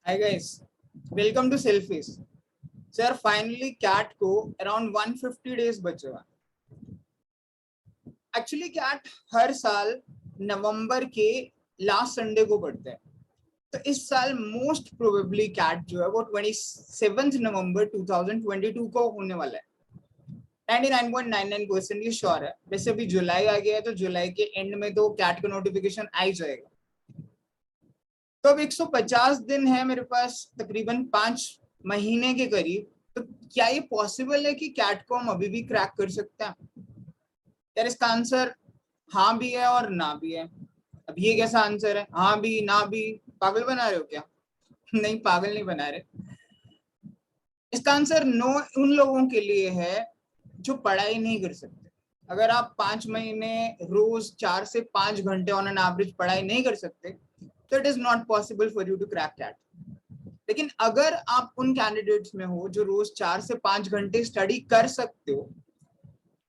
Hi guys, welcome to Selfies. Sir, finally CAT को around 150 days बचे हुए. Actually CAT हर साल नवंबर के लास्ट संडे को पढ़ते हैं. तो इस साल मोस्ट प्रोबेबली CAT जो है वो 27 नवंबर 2022 को होने वाला है. 99.99% ये श्योर है. वैसे अभी जुलाई आ गया है तो जुलाई के एंड में तो CAT का नोटिफिकेशन आ ही जाएगा. तो अब 150 दिन है मेरे पास, तकरीबन 5 महीने के करीब. तो क्या ये पॉसिबल है कि CAT को हम अभी भी क्रैक कर सकते हैं? यार इसका आंसर हाँ भी है और ना भी है. अब ये कैसा आंसर है, हाँ भी ना भी? पागल बना रहे हो क्या? नहीं, पागल नहीं बना रहे. इसका आंसर नो उन लोगों के लिए है जो पढ़ाई नहीं कर सकते. अगर आप 5 महीने रोज 4 से 5 घंटे ऑन एन एवरेज पढ़ाई नहीं कर सकते तो it is not possible for you to crack CAT. लेकिन अगर आप उन कैंडिडेट्स में हो जो रोज 4 से 5 घंटे स्टडी कर सकते हो,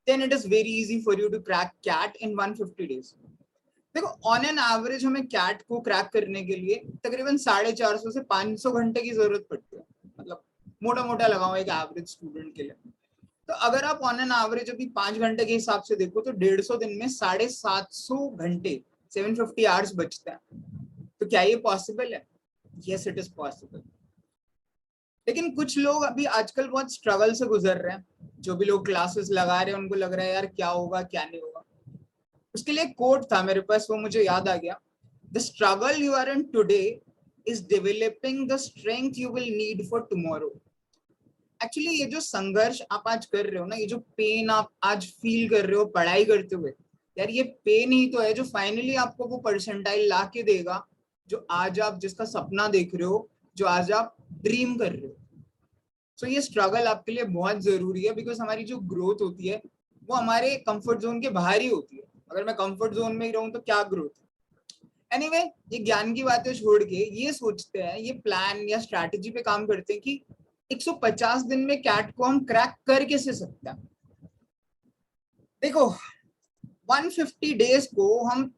then it is very easy for you to crack CAT in 150 days. देखो, ऑन एन एवरेज हमें CAT को क्रैक करने के लिए तकरीबन 450 से 500 घंटे की जरूरत पड़ती है. मतलब मोटा मोटा लगाओ एक एवरेज स्टूडेंट के लिए. तो अगर आप ऑन एन एवरेज अभी 5 घंटे के हिसाब से देखो तो 150 दिन में 750 घंटे 750 आवर्स बचते हैं. तो क्या ये पॉसिबल है? Yes, it is possible. लेकिन कुछ लोग अभी आजकल बहुत स्ट्रगल से गुजर रहे हैं. जो भी लोग क्लासेस लगा रहे हैं उनको लग रहा है यार क्या होगा क्या नहीं होगा. उसके लिए कोट था मेरे पास, वो मुझे याद आ गया. The struggle you are in today is developing the strength you will need for tomorrow. Actually ये जो संघर्ष आप आज कर रहे हो ना, ये जो पेन आप आज फील कर रहे हो पढ़ाई करते हुए, यार ये पेन ही तो है जो फाइनली आपको वो परसेंटाइल ला के देगा जो आज आप जिसका सपना देख रहे हो, जो आज आप ड्रीम कर रहे हो. सो ये स्ट्रगल आपके लिए बहुत जरूरी है, बिकॉज हमारी जो ग्रोथ होती है वो हमारे कंफर्ट जोन के बाहर ही होती है. अगर मैं कंफर्ट जोन में ही रहूं तो क्या ग्रोथ है? एनीवे, ये ज्ञान की बातें छोड़ के ये सोचते हैं, ये प्लान या स्ट्रैटेजी पे काम करते हैं कि 150 दिन में CAT को हम क्रैक कर कैसे सकते हैं. देखो, 150 डेज को हम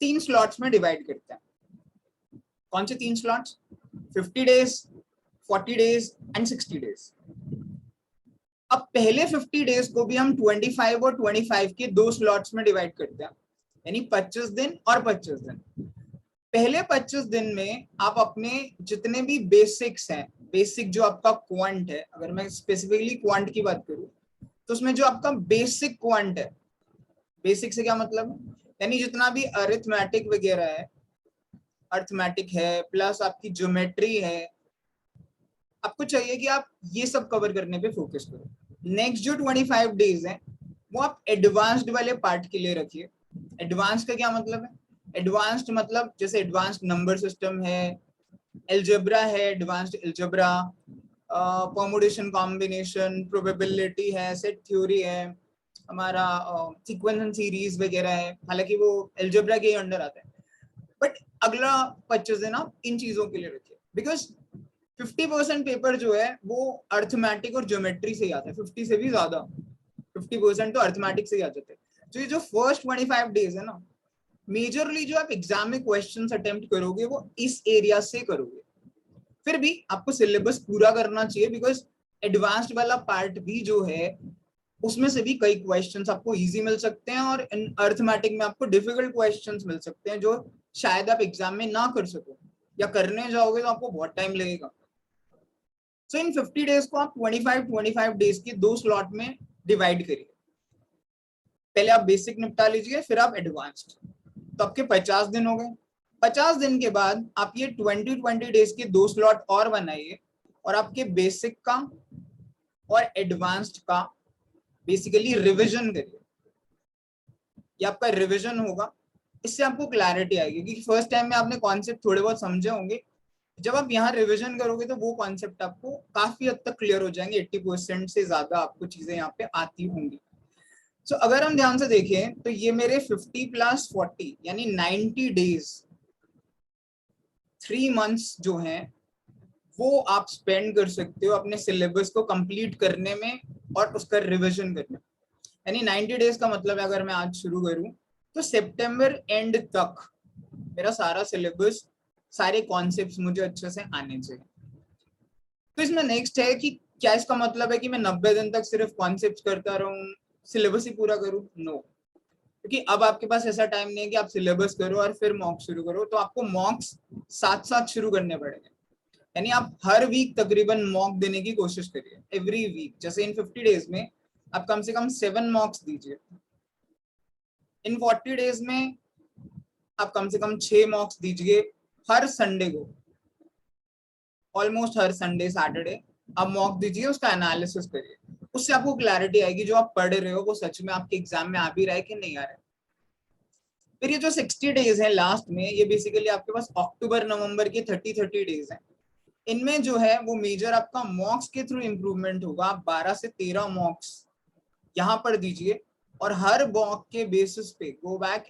3 स्लॉट्स में डिवाइड करते हैं. कौन से 3 slots? 50 days, 40 days and 60 days. अब पहले 50 डेज को भी हम 25 और 25 के 2 स्लॉट्स में डिवाइड करते हैं, यानी 25 दिन और 25 दिन. पहले 25 दिन में आप अपने जितने भी बेसिक्स हैं, बेसिक जो आपका क्वांट है, अगर मैं स्पेसिफिकली क्वांट की बात करूं तो उसमें जो आपका बेसिक क्वांट है, बेसिक से क्या मतलब, यानी जितना भी अरिथमेटिक वगैरह है, अरिथमेटिक है प्लस आपकी ज्योमेट्री है, आपको चाहिए कि आप ये सब कवर करने पे फोकस करो. नेक्स्ट जो 25 डेज है वो आप एडवांस्ड वाले पार्ट के लिए रखिए. एडवांस्ड का क्या मतलब है? एडवांस्ड मतलब जैसे एडवांस्ड नंबर सिस्टम है, एल्जेब्रा है, advanced algebra, permutation combination, probability है, सेट थ्योरी है, हमारा सीक्वेंस एंड सीरीज वगैरह है. हालांकि वो एल्जेब्रा के अंडर आता है. बट अगला 25 दिन आप इन चीजों के लिए रखिए, बिकॉज 50% पेपर जो है वो अर्थमेटिक और ज्योमेट्री से ही आता है. 50 से भी ज्यादा, 50% तो अर्थमेटिक से ही आ जाते हैं. तो ये जो फर्स्ट 25 डेज है ना, मेजरली जो आप एग्जाम में क्वेश्चंस अटेम्प्ट करोगे वो इस एरिया से करोगे. फिर भी आपको सिलेबस पूरा करना चाहिए, बिकॉज एडवांस्ड वाला पार्ट भी जो है उसमें से भी कई क्वेश्चंस आपको इजी मिल सकते हैं और अर्थमेटिक में आपको डिफिकल्ट क्वेश्चंस मिल सकते हैं जो शायद आप एग्जाम में ना कर सको, या करने जाओगे तो आपको बहुत टाइम लगेगा. सो इन 50 डेज को आप 25 डेज के 2 स्लॉट में डिवाइड करिए. पहले आप बेसिक निपटा लीजिए, फिर आप एडवांस्ड. तो आपके 50 दिन हो गए. 50 दिन के बाद आप ये 20 डेज के 2 स्लॉट और बनाइए और आपके बेसिक का और एडवांस्ड का बेसिकली रिवीजन करिए. ये आपका रिवीजन होगा. इससे आपको क्लैरिटी आएगी, क्योंकि फर्स्ट टाइम में आपने कॉन्सेप्ट थोड़े बहुत समझे होंगे. जब आप यहाँ रिवीजन करोगे तो वो कॉन्सेप्ट आपको काफी हद तक क्लियर हो जाएंगे. 80% से ज्यादा आपको चीजें यहाँ पे आती होंगी. सो अगर हम ध्यान से देखें तो ये मेरे 50 + 40 यानी 90 डेज, 3 मंथ्स जो हैं वो आप स्पेंड कर सकते हो अपने सिलेबस को कंप्लीट करने में और उसका रिवीजन करने में. यानी 90 डेज का मतलब है, अगर मैं आज शुरू करूं तो सितंबर एंड तक मेरा सारा सिलेबस सारे कॉन्सेप्ट्स मुझे अच्छे से आने चाहिए। तो इसमें नेक्स्ट है कि क्या इसका मतलब है कि मैं 90 दिन तक सिर्फ कॉन्सेप्ट्स करता रहूं, सिलेबस ही पूरा करूं? नो, क्योंकि अब आपके पास ऐसा टाइम नहीं है कि आप सिलेबस करो और फिर मॉक शुरू करो, तो आपको मॉक्स साथ साथ शुरू करने पड़ेंगे। यानी आप हर वीक तकरीबन मॉक देने की कोशिश करिए, एवरी वीक। जैसे इन 50 डेज में आप कम से कम 7 मॉक्स दीजिए, इन 40 डेज में आप कम से कम 6 मॉक्स दीजिए हर संडे को, ऑलमोस्ट हर संडे सैटरडे आप मॉक दीजिए, उसका एनालिसिस करिए। उससे आपको क्लैरिटी आएगी जो आप पढ़ रहे हो वो सच में आपके एग्जाम में आ भी रहा है कि नहीं आ रहा है। फिर ये जो 60 डेज है लास्ट में, ये बेसिकली आपके पास अक्टूबर नवंबर के 30 डेज है। इनमें जो है वो मेजर आपका मॉक्स के थ्रू इंप्रूवमेंट होगा। आप 12 से 13 मॉक्स यहाँ पर दीजिए और हर मॉक के बेसिस पे go back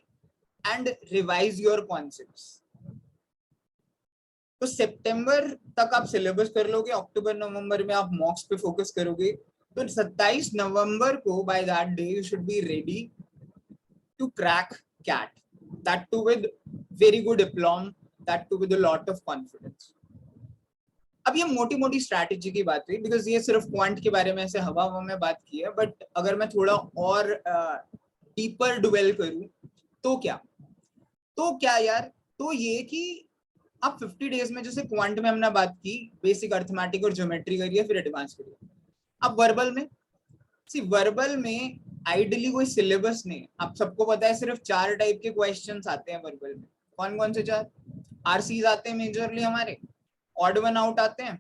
and revise your concepts. तो सितंबर तक आप सिलेबस कर लोगे, अक्टूबर नवंबर में आप मॉक्स पे फोकस करोगे, तो 27 नवंबर को by that day you should be ready to crack CAT, that too with very good diploma, that too with a lot of confidence. अब ये मोटी मोटी स्ट्रैटेजी की बात हुई, बिकॉज ये सिर्फ क्वांट के बारे में ऐसे हवा में बात की है, बट अगर मैं थोड़ा और डीपर डुवेल करूं तो क्या यार, तो ये कि आप 50 डेज में, जैसे क्वांट में हमने बात की, बेसिक अर्थमेटिक और ज्योमेट्री करिए, फिर एडवांस करिए। अब वर्बल में, वर्बल में आइडियली कोई सिलेबस नहीं, आप सबको पता है सिर्फ 4 टाइप के क्वेश्चंस आते हैं वर्बल में। कौन कौन से 4? आरसीज आते हैं मेजरली हमारे, ऑड वन आउट आते हैं,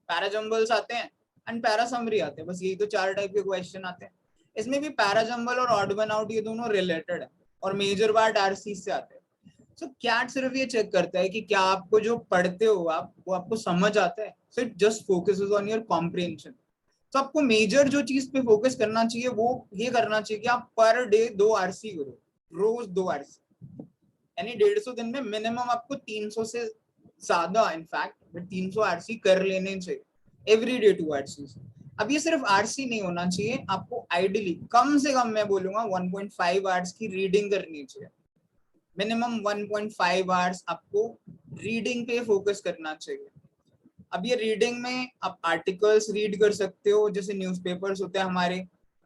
पैराजम्बल्स आते हैं एंड पैरासमरी आते हैं। बस यही तो 4 टाइप के क्वेश्चन आते हैं। इसमें भी पैराजम्बल और ऑड वन आउट ये दोनों रिलेटेड है और मेजर पार्ट आरसीज से आते हैं। सो कैट सिर्फ ये चेक करता है कि क्या आपको जो पढ़ते हो आप वो आपको समझ आता है। So it just focuses on your comprehension. तो आपको मेजर जो चीज पे फोकस करना चाहिए वो ये करना चाहिए कि आप पर डे 2 आरसी करो, रोज 2 आरसी, यानी 150 दिन में मिनिमम आपको 300 से ज्यादा, इनफैक्ट 300 आरसी कर लेने चाहिए, एवरी डे 2 आरसी। अब ये सिर्फ आरसी नहीं होना चाहिए, आपको आइडियली कम से कम मैं बोलूंगा 1.5 आवर्स की रीडिंग करनी चाहिए, मिनिमम 1.5 आवर्स आपको रीडिंग पे फोकस करना चाहिए। अब ये रीडिंग में आप आर्टिकल्स रीड कर सकते हो, जैसे न्यूज़पेपर्स होते हैं हमारे,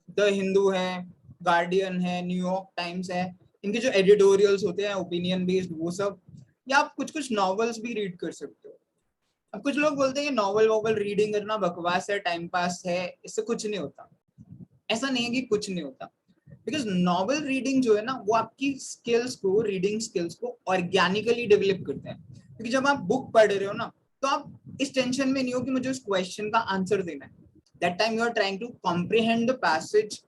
द हिंदू है, गार्डियन है, न्यूयॉर्क टाइम्स है, इनके जो एडिटोरियल्स होते हैं ओपिनियन बेस्ड वो सब, या आप कुछ कुछ नॉवेल्स भी रीड कर सकते हो। अब कुछ लोग बोलते हैं नॉवल वॉवल रीडिंग करना बकवास है, टाइम पास है, इससे कुछ नहीं होता। ऐसा नहीं है कि कुछ नहीं होता, बिकॉज नॉवल रीडिंग जो है ना वो आपकी स्किल्स को, रीडिंग स्किल्स को ऑर्गेनिकली डेवलप करते हैं। क्योंकि जब आप बुक पढ़ रहे हो ना तो आप इस टेंशन में नहीं हो कि मुझे उस क्वेश्चन का आंसर देना है। That time you are trying to comprehend the passage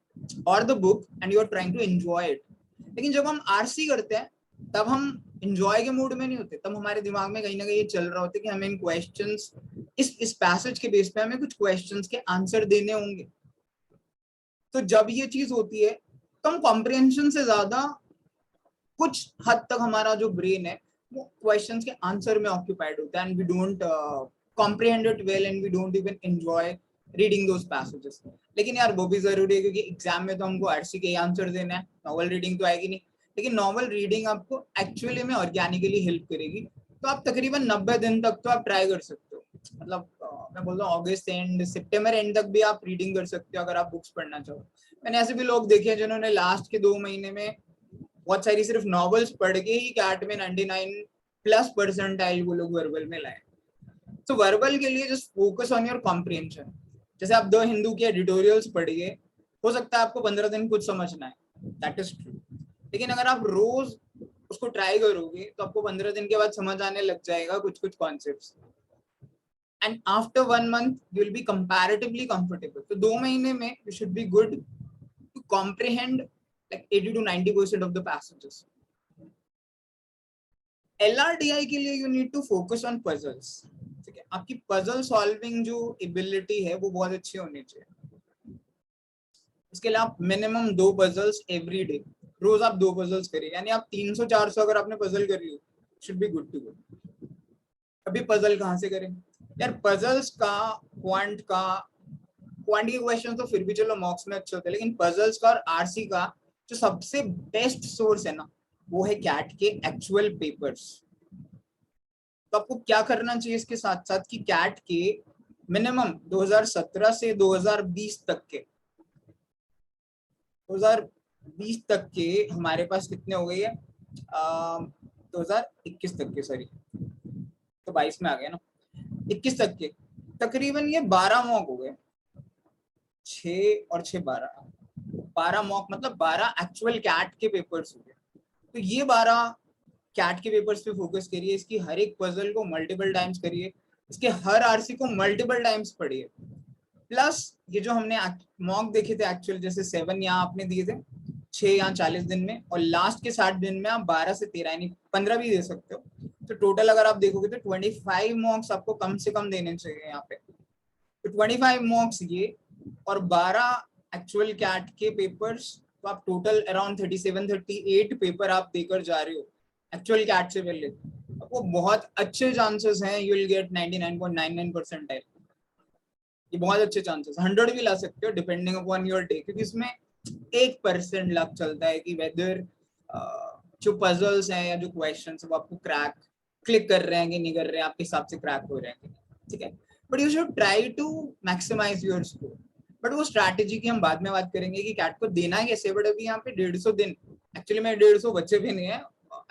और the book and you are trying to enjoy it. लेकिन जब हम आरसी करते हैं तब हम एंजॉय के मूड में नहीं होते, तब हमारे दिमाग में कहीं ना कहीं ये चल रहा होता है कि हमें इन क्वेश्चंस, इस पैसेज के बेस पे हमें कुछ क्वेश्चंस के आंसर देने होंगे। तो जब ये चीज होती है तो हम कॉम्प्रिहेंशन से ज्यादा कुछ हद तक हमारा जो ब्रेन है वो क्वेश्चंस के आंसर में ऑक्यूपाइड होता है, and we don't comprehend it well and we don't even enjoy reading those passages. लेकिन यार वो भी जरूरी है, क्योंकि एग्जाम में तो हमको आरसी के आंसर देना है, नॉवल रीडिंग तो आएगी नहीं। लेकिन नॉवल रीडिंग आपको एक्चुअली में ऑर्गेनिकली हेल्प करेगी। तो आप तकरीबन 90 दिन तक तो आप ट्राई कर सकते हो, मतलब मैं बोल रहा हूँ अगस्त एंड सितंबर एंड तक भी आप रीडिंग कर सकते हो अगर आप बुक्स पढ़ना चाहो। मैंने ऐसे भी लोग देखे हैं जिन्होंने लास्ट के 2 महीने में बहुत सारी सिर्फ नॉवेल्स पढ़ के ही कैट में 99+ परसेंटाइल वो लोग वर्बल में लाए। तो वर्बल के लिए just focus on your comprehension. जैसे आप द हिंदू के एडिटोरियल्स पढ़िए, हो सकता है आपको 15 दिन कुछ समझना है, दैट इज ट्रू। लेकिन अगर आप रोज उसको ट्राई करोगे तो आपको 15 दिन के बाद समझ आने लग जाएगा कुछ कुछ concepts, and after 1 month you will be comparatively comfortable. तो 2 महीने में you should be good to comprehend like 80 to 90% of the passages. LRDI के लिए you need to focus on puzzles. ठीक है, आपकी puzzle solving जो ability है वो बहुत अच्छी होनी चाहिए। इसके लिए आप मिनिमम 2 puzzles every day, रोज आप 2 puzzles करिए, यानी आप 300-400 अगर आपने puzzle कर ली should be good to go। अभी puzzle कहाँ से करें यार? puzzles का क्वांट के क्वेश्चन तो फिर भी चलो मॉक्स में अच्छे होते हैं, लेकिन puzzles का और आरसी का जो सबसे बेस्ट सोर्स है ना वो है कैट के एक्चुअल पेपर्स। तो आपको क्या करना चाहिए इसके साथ साथ कि कैट के मिनिमम 2017 से 2020 तक के 2020 तक के हमारे पास कितने हो गए है 2021 तक के, सॉरी तो 22 में आ गया ना, 21 तक के तकरीबन ये 12 मॉक हो गए, 6 और 6 12 मॉक, मतलब 12 एक्चुअल कैट के पेपर्स हो गए। तो ये 12 कैट के पेपर्स पे फोकस करिए, इसकी हर एक पजल को मल्टीपल टाइम्स करिए, इसके हर आरसी को मल्टीपल टाइम्स पढ़िए। प्लस ये जो हमने मॉक देखे थे एक्चुअल, जैसे 7 यहाँ आपने दिए थे 6 या 40 दिन में, और लास्ट के 60 दिन में आप 12 से 13 यानी 15 भी दे सकते हो। तो टोटल अगर आप देखोगे तो 25 मॉक्स आपको कम से कम देने चाहिए यहाँ पे। तो 25 मॉक्स ये और 12 एक्चुअल कैट के पेपर्स, तो आप टोटल अराउंड 37-38 पेपर आप देकर जा रहे हो एक्चुअल कैट से पहले। आपको बहुत अच्छे चांसेस हैं यू विल गेट 99.99% है, ये बहुत अच्छे चांसेस, 100 भी ला सकते हो डिपेंडिंग अपॉन योर डे, क्योंकि इसमें 1% लक चलता है कि वेदर जो पजल्स हैं या जो क्वेश्चन वो आपको क्रैक क्लिक कर रहे हैं कि नहीं कर रहे हैं, आपके हिसाब से क्रैक हो रहे हैं, ठीक है। But you should try to maximise your score. But वो स्ट्रैटेजी की हम बाद में बात करेंगे कि कैट को देना कैसे। बट अभी यहाँ पे 150 दिन, एक्चुअली में 150 बच्चे भी नहीं है,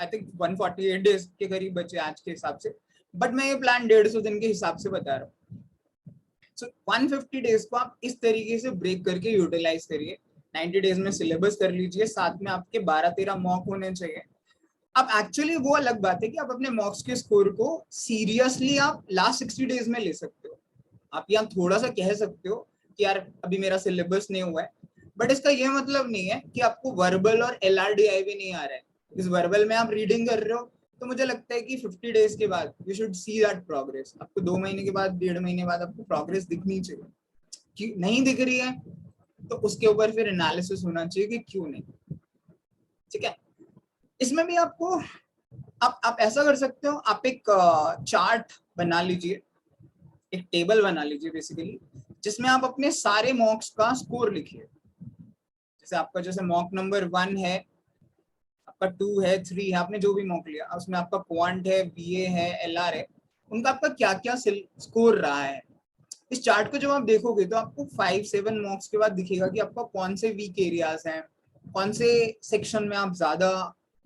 आई थिंक 148 डेज के करीब बचे आज के हिसाब से, बट मैं ये प्लान 150 दिन के हिसाब से बता रहा हूँ। सो 150 डेज को आप इस तरीके से ब्रेक करके यूटिलाइज करिए। 90 डेज में सिलेबस कर लीजिए, साथ में आपके 12-13 मॉक होने चाहिए। अब एक्चुअली वो अलग बात है कि आप अपने मॉक्स के स्कोर को सीरियसली आप लास्ट 60 डेज में ले सकते हो। आप यहाँ थोड़ा सा कह सकते हो कि यार अभी मेरा सिलेबस नहीं हुआ है, बट इसका ये मतलब नहीं है कि आपको वर्बल और LRDI भी नहीं आ रहा है। इस वर्बल में आप रीडिंग कर रहे हो तो मुझे लगता है कि 50 डेज के बाद you should see that progress. आपको 2 महीने के बाद, 1.5 महीने बाद आपको प्रोग्रेस दिखनी चाहिए। कि नहीं दिख रही है तो उसके ऊपर फिर एनालिसिस होना चाहिए कि क्यों नहीं, ठीक है। इसमें भी आपको आप ऐसा कर सकते हो, आप एक चार्ट बना लीजिए, एक टेबल बना लीजिए बेसिकली, जिसमें आप अपने सारे मॉक्स का स्कोर लिखिए। जैसे आपका जैसे मॉक नंबर 1 है, आपका 2 है, 3 है, आपने जो भी मॉक लिया उसमें आपका क्वांट है, BA है, LR है, उनका आपका क्या क्या स्कोर रहा है। इस चार्ट को जब आप देखोगे तो आपको 5-7 मॉक्स के बाद दिखेगा कि आपका कौन से वीक एरियाज हैं, कौन से सेक्शन में आप ज्यादा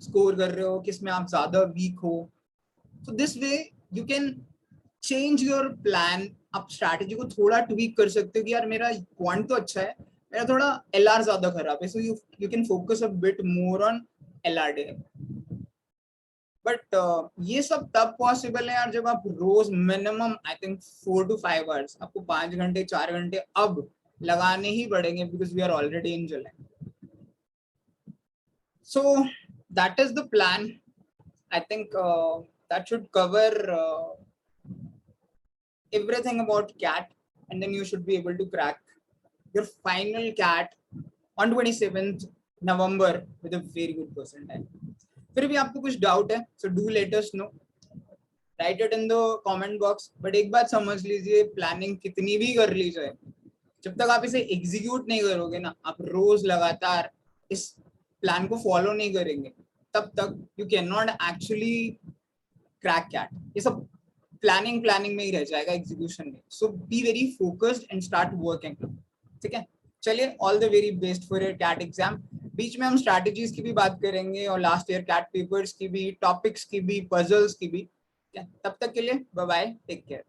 स्कोर कर रहे हो, किस में आप ज्यादा वीक हो। तो this way you can change your plan. आप स्ट्रैटेजी को थोड़ा ट्वीक कर सकते हो कि यार मेरा क्वांट तो अच्छा है, मेरा थोड़ा LR ज्यादा खराब है, so you can focus a bit more on LRD। But ये सब तब पॉसिबल है यार जब आप रोज minimum I think 4 to 5 hours, आपको 5 घंटे 4 घंटे अब लगाने ही पड़ेंगे, because we are already in July. So that is the plan. I think that should cover everything about CAT, and then you should be able to crack your final CAT on 27th November with a very good percentile. फिर भी आपको कुछ doubt है so do let us know, write it in the comment box. But एक बात समझ लीजिए, planning कितनी भी कर ली जाए, जब तक आप इसे एग्जीक्यूट नहीं करोगे ना, आप रोज लगातार इस प्लान को फॉलो नहीं करेंगे, तब तक you can not actually crack CAT. ये सब प्लानिंग में ही रह जाएगा, एग्जीक्यूशन में। So be very focused and start working, ठीक है। चलिए, all the very best for your CAT exam. बीच में हम स्ट्रैटेजीज की भी बात करेंगे और लास्ट ईयर कैट पेपर्स की भी, टॉपिक्स की भी, पजल्स की भी। तब तक के लिए बाय बाय, टेक केयर।